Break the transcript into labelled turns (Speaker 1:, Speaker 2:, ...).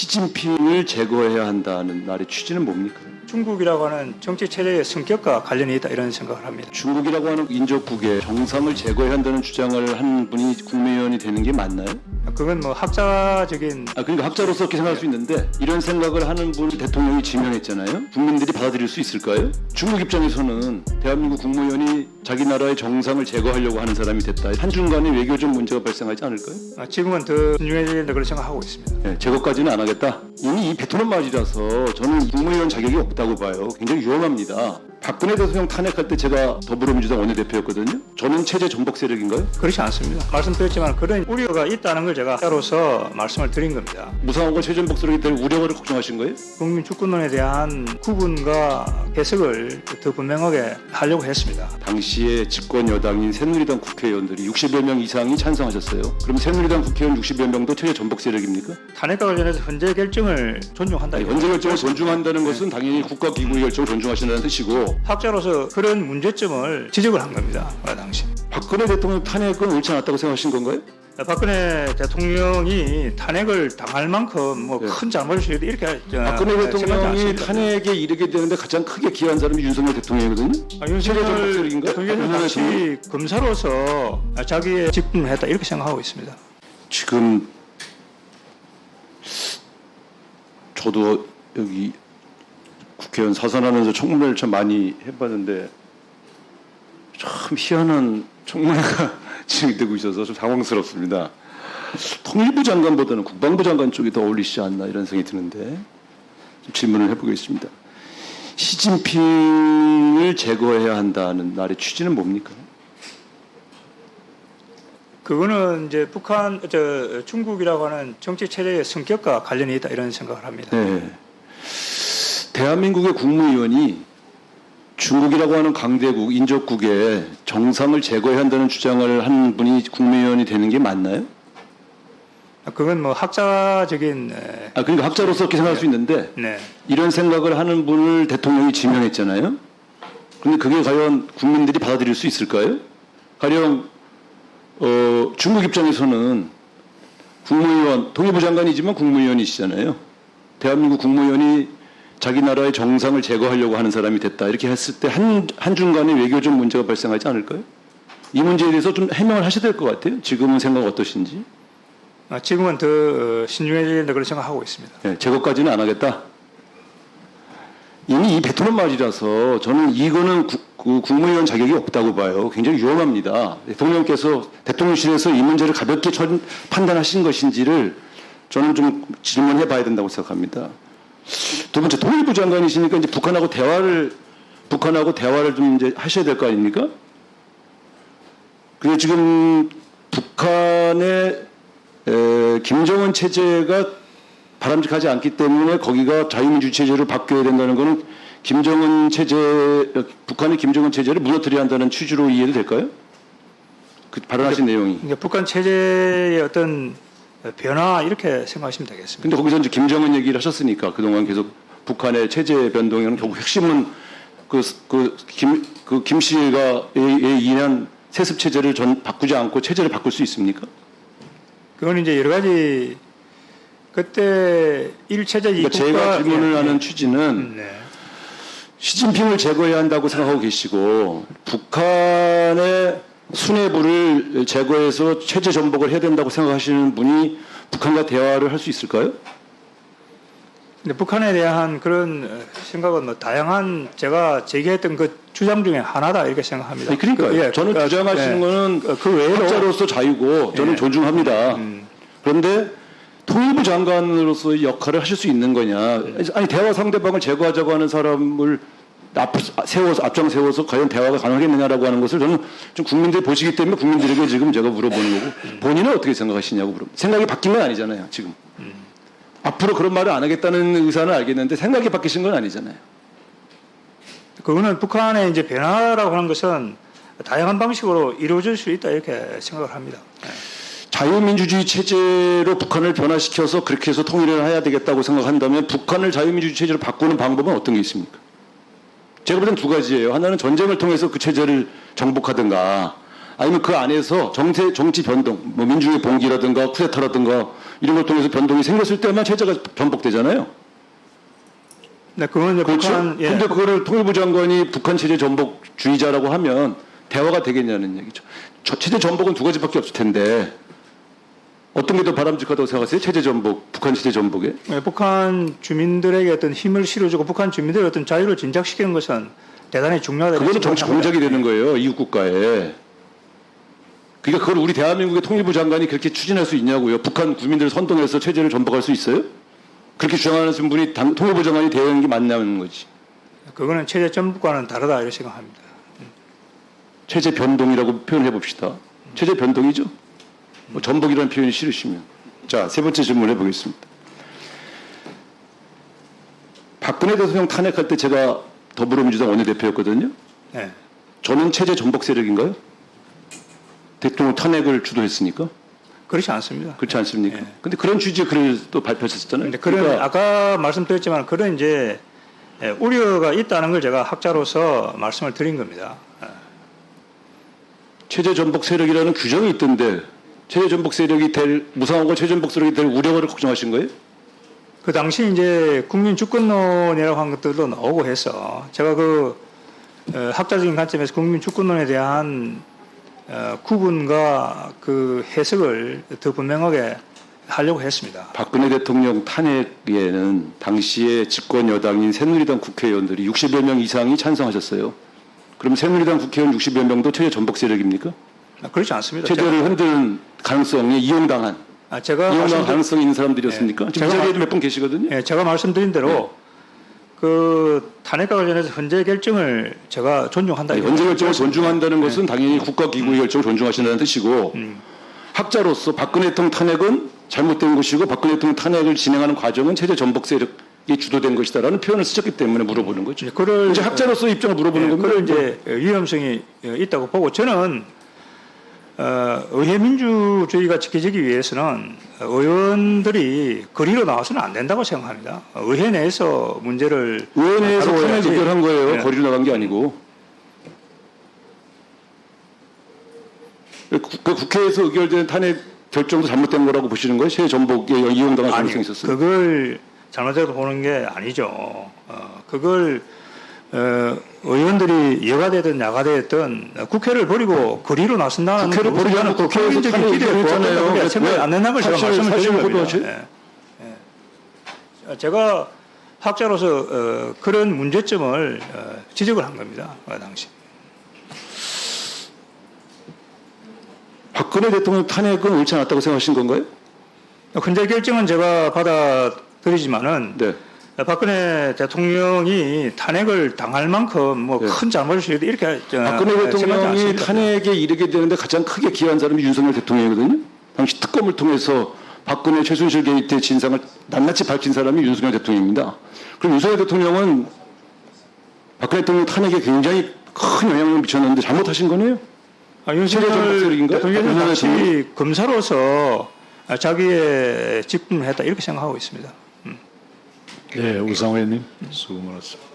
Speaker 1: 시진핑을 제거해야 한다는 말의 취지는 뭡니까?
Speaker 2: 중국이라고 하는 정치 체제의 성격과 관련이 있다 이런 생각을 합니다.
Speaker 1: 중국이라고 하는 인접국의 정상을 제거해야 한다는 주장을 한 분이 국무위원이 되는 게 맞나요?
Speaker 2: 그건 뭐 학자적인
Speaker 1: 그러니까 학자로서 그렇게 생각할 수 있는데 이런 생각을 하는 분을 대통령이 지명했잖아요. 국민들이 받아들일 수 있을까요? 중국 입장에서는 대한민국 국무위원이 자기 나라의 정상을 제거하려고 하는 사람이 됐다. 한중간에 외교적 문제가 발생하지 않을까요?
Speaker 2: 지금은 더 신중해져야 된다 그런 생각하고 있습니다.
Speaker 1: 네, 제거까지는 안 하겠다. 이미 이 베토남 말이라서 저는 국무위원 자격이 없다고 봐요. 굉장히 위험합니다. 박근혜 대통령 탄핵할 때 제가 더불어민주당 원내대표였거든요. 저는 체제 전복 세력인가요?
Speaker 2: 그렇지 않습니다. 말씀드렸지만 그런 우려가 있다는 걸 제가 따로서 말씀을 드린 겁니다.
Speaker 1: 무상하고 체제 전복 세력이 될 우려를 걱정하신 거예요?
Speaker 2: 국민 주권론에 대한 구분과 해석을 더 분명하게 하려고 했습니다.
Speaker 1: 당시에 집권 여당인 새누리당 국회의원들이 60여 명 이상이 찬성하셨어요. 그럼 새누리당 국회의원 60여 명도 체제 전복 세력입니까?
Speaker 2: 탄핵과 관련해서 헌재 결정을 존중한다.
Speaker 1: 현재 결정을 존중한다는 것은 당연히 국가기구의 결정을 존중하신다는 뜻이고
Speaker 2: 학자로서 그런 문제점을 지적을 한 겁니다. 그 당시.
Speaker 1: 박근혜 대통령 탄핵은 옳지 않았다고 생각하신 건가요?
Speaker 2: 박근혜 대통령이 탄핵을 당할 만큼 뭐 큰 잘못을 이렇게
Speaker 1: 박근혜 대통령이 탄핵에 이르게 되는데 가장 크게 기여한 사람이 윤석열 대통령이거든요.
Speaker 2: 윤석열
Speaker 1: 세력인가?
Speaker 2: 대통령은 당시 검사로서 자기의 직분을 했다 이렇게 생각하고 있습니다.
Speaker 1: 지금 저도 여기 국회의원 사선하면서 청문회를 참 많이 해봤는데 참 희한한 청문회가 진행되고 있어서 좀 당황스럽습니다. 통일부 장관보다는 국방부 장관 쪽이 더 어울리시지 않나 이런 생각이 드는데 좀 질문을 해보겠습니다. 시진핑을 제거해야 한다는 말의 취지는 뭡니까?
Speaker 2: 그거는 이제 중국이라고 하는 정치 체제의 성격과 관련이 있다 이런 생각을 합니다.
Speaker 1: 네. 대한민국의 국무위원이 중국이라고 하는 강대국, 인접국의 정상을 제거해야 한다는 주장을 한 분이 국무위원이 되는 게 맞나요?
Speaker 2: 그건 뭐 학자적인
Speaker 1: 그러니까 학자로서 그렇게 생각할 수 있는데
Speaker 2: 네.
Speaker 1: 이런 생각을 하는 분을 대통령이 지명했잖아요. 그런데 그게 과연 국민들이 받아들일 수 있을까요? 가령 중국 입장에서는 국무위원, 통일부 장관이지만 국무위원이시잖아요. 대한민국 국무위원이 자기 나라의 정상을 제거하려고 하는 사람이 됐다. 이렇게 했을 때 한중간에 외교적 문제가 발생하지 않을까요? 이 문제에 대해서 좀 해명을 하셔야 될 것 같아요. 지금은 생각 어떠신지?
Speaker 2: 지금은 더 신중해져야 된다 그런 생각하고 있습니다.
Speaker 1: 네, 제거까지는 안 하겠다. 이미 이 베토남 말이라서 저는 이거는 국무위원 자격이 없다고 봐요. 굉장히 위험합니다. 대통령께서 대통령실에서 이 문제를 가볍게 판단하신 것인지를 저는 좀 질문해 봐야 된다고 생각합니다. 두 번째, 통일부 장관이시니까 이제 북한하고 대화를 좀 이제 하셔야 될 거 아닙니까? 근데 지금 북한의 김정은 체제가 바람직하지 않기 때문에 거기가 자유민주 체제로 바뀌어야 된다는 것은 북한의 김정은 체제를 무너뜨려야 한다는 취지로 이해도 될까요? 그 발언하신 내용이.
Speaker 2: 그러니까 북한 체제의 어떤 변화 이렇게 생각하시면 되겠습니다.
Speaker 1: 근데 거기서 이제 김정은 얘기를 하셨으니까 그동안 계속 북한의 체제 변동에는 결국 핵심은 김 씨가 인한 세습 체제를 바꾸지 않고 체제를 바꿀 수 있습니까?
Speaker 2: 그건 이제 여러 가지 그때 1체제
Speaker 1: 그러니까 제가 질문을 하는 취지는
Speaker 2: 네.
Speaker 1: 시진핑을 제거해야 한다고 생각하고 계시고 북한의 수뇌부를 제거해서 체제 전복을 해야 된다고 생각하시는 분이 북한과 대화를 할 수 있을까요?
Speaker 2: 근데 북한에 대한 그런 생각은 뭐 다양한 제가 제기했던 그 주장 중에 하나다 이렇게 생각합니다.
Speaker 1: 그러니까요. 저는 주장하시는 거는
Speaker 2: 그 외에도
Speaker 1: 학자로서 자유고 저는 존중합니다. 그런데 통일부 장관으로서의 역할을 하실 수 있는 거냐? 아니 대화 상대방을 제거하자고 하는 사람을 앞장 세워서 과연 대화가 가능하겠느냐라고 하는 것을 저는 좀 국민들이 보시기 때문에 국민들에게 지금 제가 물어보는 거고 본인은 어떻게 생각하시냐고 생각이 바뀐 건 아니잖아요. 지금 앞으로 그런 말을 안 하겠다는 의사는 알겠는데 생각이 바뀌신 건 아니잖아요.
Speaker 2: 그거는 북한의 이제 변화라고 하는 것은 다양한 방식으로 이루어질 수 있다 이렇게 생각을 합니다.
Speaker 1: 자유민주주의 체제로 북한을 변화시켜서 그렇게 해서 통일을 해야 되겠다고 생각한다면 북한을 자유민주주의 체제로 바꾸는 방법은 어떤 게 있습니까? 제가 볼 땐 두 가지예요. 하나는 전쟁을 통해서 그 체제를 정복하든가 아니면 그 안에서 정치 변동, 뭐 민주주의 봉기라든가 쿠데타라든가 이런 걸 통해서 변동이 생겼을 때만 체제가 전복되잖아요.
Speaker 2: 네, 그건 이제
Speaker 1: 그렇죠?
Speaker 2: 북한 예.
Speaker 1: 근데 그거를 통일부 장관이 북한 체제 전복주의자라고 하면 대화가 되겠냐는 얘기죠. 체제 전복은 두 가지밖에 없을 텐데 어떤 게 더 바람직하다고 생각하세요? 체제 전복, 북한 체제 전복에?
Speaker 2: 예, 북한 주민들에게 어떤 힘을 실어주고 북한 주민들의 어떤 자유를 진작시키는 것은 대단히 중요하다.
Speaker 1: 그거는 정치 공작이 되는 거예요. 이웃 국가에. 그러니까 그걸 우리 대한민국의 통일부 장관이 그렇게 추진할 수 있냐고요. 북한 국민들을 선동해서 체제를 전복할 수 있어요? 그렇게 주장하는 분이 통일부 장관이 되는 게 맞냐는 거지.
Speaker 2: 그거는 체제 전복과는 다르다 이렇게 생각합니다.
Speaker 1: 체제 변동이라고 표현해 봅시다. 체제 변동이죠. 뭐 전복이라는 표현이 싫으시면. 자, 세 번째 질문해 보겠습니다. 박근혜 대통령 탄핵할 때 제가 더불어민주당 원내대표였거든요.
Speaker 2: 네.
Speaker 1: 저는 체제 전복 세력인가요? 대통령 탄핵을 주도했으니까?
Speaker 2: 그렇지 않습니다.
Speaker 1: 그렇지 않습니까?
Speaker 2: 예.
Speaker 1: 근데 그런 취지의 글을 또 발표했었잖아요.
Speaker 2: 근데 그런 아까 말씀드렸지만 그런 이제 우려가 있다는 걸 제가 학자로서 말씀을 드린 겁니다.
Speaker 1: 체제 전복 세력이라는 규정이 있던데 체제 전복 세력이 될 무상하고 체제 전복 세력이 될 우려를 걱정하신 거예요?
Speaker 2: 그 당시 이제 국민 주권론이라고 한 것들도 나오고 해서 제가 그 학자적인 관점에서 국민 주권론에 대한 구분과 그 해석을 더 분명하게 하려고 했습니다.
Speaker 1: 박근혜 대통령 탄핵에는 당시에 집권 여당인 새누리당 국회의원들이 60여 명 이상이 찬성하셨어요. 그럼 새누리당 국회의원 60여 명도 체제 전복 세력입니까?
Speaker 2: 그렇지 않습니다.
Speaker 1: 체제를 흔드는 가능성에 이용당한
Speaker 2: 제가
Speaker 1: 가능성이 있는 사람들이었습니까? 지금 이 자리에도 몇 분 계시거든요.
Speaker 2: 예, 제가 말씀드린 대로 그 탄핵과 관련해서 헌재 결정을 제가 존중한다.
Speaker 1: 아니, 헌재 결정을 존중한다는 것은 당연히 국가기구의 결정을 존중하신다는 뜻이고 학자로서 박근혜 대통령 탄핵은 잘못된 것이고 박근혜 대통령 탄핵을 진행하는 과정은 체제 전복 세력이 주도된 것이다라는 표현을 쓰셨기 때문에 물어보는 거죠.
Speaker 2: 그걸
Speaker 1: 이제 학자로서 입장을 물어보는 겁니다.
Speaker 2: 그걸 이제 위험성이 있다고 보고 저는 의회 민주주의가 지켜지기 위해서는 의원들이 거리로 나와서는 안 된다고 생각합니다. 의회 내에서 문제를
Speaker 1: 의회 내에서 탄핵
Speaker 2: 다루어야지.
Speaker 1: 의결한 거예요.
Speaker 2: 네.
Speaker 1: 거리로 나간 게 아니고. 그 국회에서 의결된 탄핵 결정도 잘못된 거라고 보시는 거예요? 체제 전복에 이용당할 가능성이 있었어요?
Speaker 2: 그걸 잘못되고 보는 게 아니죠. 그걸 의원들이 여가 되든 야가 되든 국회를 버리고 거리로 나선다는
Speaker 1: 국회를 버리지 않고 국회에서 탄핵
Speaker 2: 기대를
Speaker 1: 좋아하네요.
Speaker 2: 생각이 안 된다는 걸 제가 말씀을 드린 겁니다. 제가 학자로서 그런 문제점을 지적을 한 겁니다. 그 당시.
Speaker 1: 박근혜 대통령 탄핵은 옳지 않았다고 생각하신 건가요?
Speaker 2: 헌재 결정은 제가 받아들이지만은
Speaker 1: 네.
Speaker 2: 박근혜 대통령이 탄핵을 당할 만큼 뭐 큰 잘못을 이렇게
Speaker 1: 박근혜 대통령이 탄핵에 이르게 되는데 가장 크게 기여한 사람이 윤석열 대통령이거든요. 당시 특검을 통해서 박근혜 최순실 게이트의 진상을 낱낱이 밝힌 사람이 윤석열 대통령입니다. 그럼 윤석열 대통령은 박근혜 대통령 탄핵에 굉장히 큰 영향을 미쳤는데 잘못하신 거네요?
Speaker 2: 윤석열 대통령은 당시
Speaker 1: 대통령?
Speaker 2: 검사로서 자기의 직분을 했다 이렇게 생각하고 있습니다.
Speaker 3: 네, 우상호 의원님 수고 많았습니다.